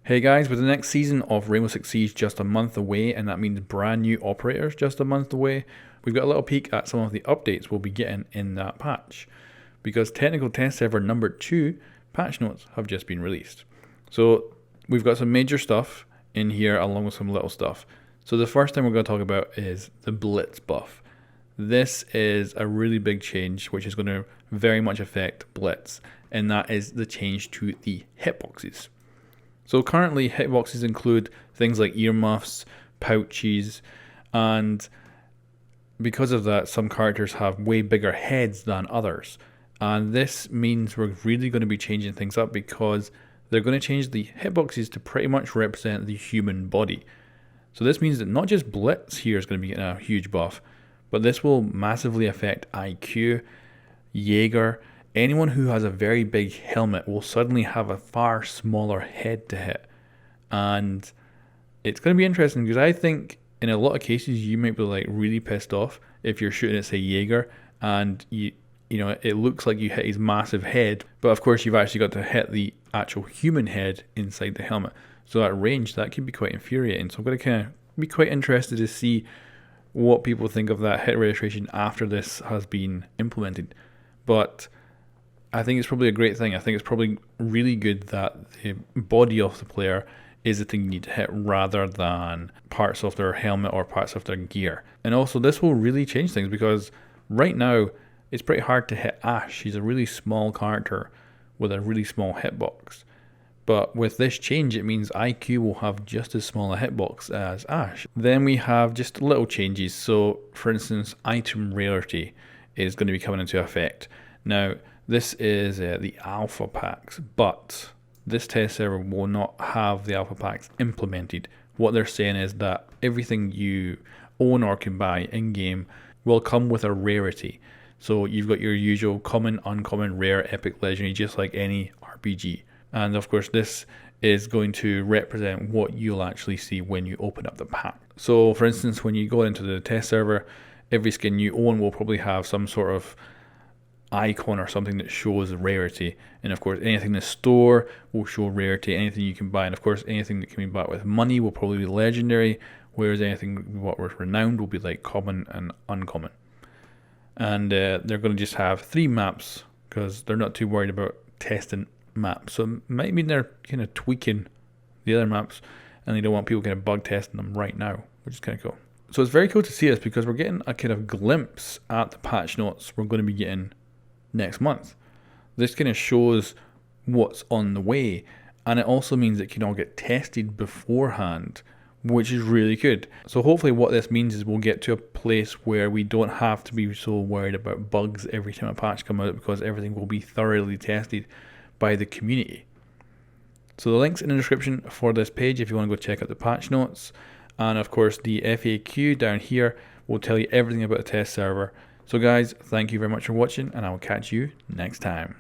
Hey guys, with the next season of Rainbow Six Siege just a month away, and that means brand new operators just a month away, we've got a little peek at some of the updates we'll be getting in that patch. Because Technical Test Server number 2 patch notes have just been released. So we've got some major stuff in here along with some little stuff. So the first thing we're going to talk about is the Blitz buff. This is a really big change which is going to very much affect Blitz, and that is the change to the hitboxes. So currently hitboxes include things like earmuffs, pouches, and because of that some characters have way bigger heads than others. And this means we're really going to be changing things up because they're going to change the hitboxes to pretty much represent the human body. So this means that not just Blitz here is going to be getting a huge buff, but this will massively affect IQ, Jaeger. Anyone who has a very big helmet will suddenly have a far smaller head to hit. And it's going to be interesting because I think in a lot of cases you might be like really pissed off if you're shooting at say Jaeger and you know it looks like you hit his massive head, but of course you've actually got to hit the actual human head inside the helmet. So at range that can be quite infuriating. So I'm going to kind of be quite interested to see what people think of that hit registration after this has been implemented. But I think it's probably a great thing. I think it's probably really good that the body of the player is the thing you need to hit rather than parts of their helmet or parts of their gear. And also this will really change things because right now it's pretty hard to hit Ash. He's a really small character with a really small hitbox. But with this change it means IQ will have just as small a hitbox as Ash. Then we have just little changes. So for instance, item rarity is going to be coming into effect. Now this is the alpha packs, but this test server will not have the alpha packs implemented. What they're saying is that everything you own or can buy in-game will come with a rarity. So you've got your usual common, uncommon, rare, epic, legendary, just like any RPG. And of course this is going to represent what you'll actually see when you open up the pack. So for instance, when you go into the test server, every skin you own will probably have some sort of icon or something that shows rarity, and of course anything in the store will show rarity. Anything you can buy, and of course anything that can be bought with money will probably be legendary, whereas anything what was renowned will be like common and uncommon. And they're going to just have 3 maps because they're not too worried about testing maps, so it might mean they're kind of tweaking the other maps and they don't want people kind of bug testing them right now, which is kind of cool. So it's very cool to see this because we're getting a kind of glimpse at the patch notes we're going to be getting next month. This kind of shows what's on the way, and it also means it can all get tested beforehand, which is really good. So hopefully what this means is we'll get to a place where we don't have to be so worried about bugs every time a patch comes out because everything will be thoroughly tested by the community. So the link's in the description for this page if you want to go check out the patch notes, and of course the FAQ down here will tell you everything about the test server. So guys, thank you very much for watching, and I will catch you next time.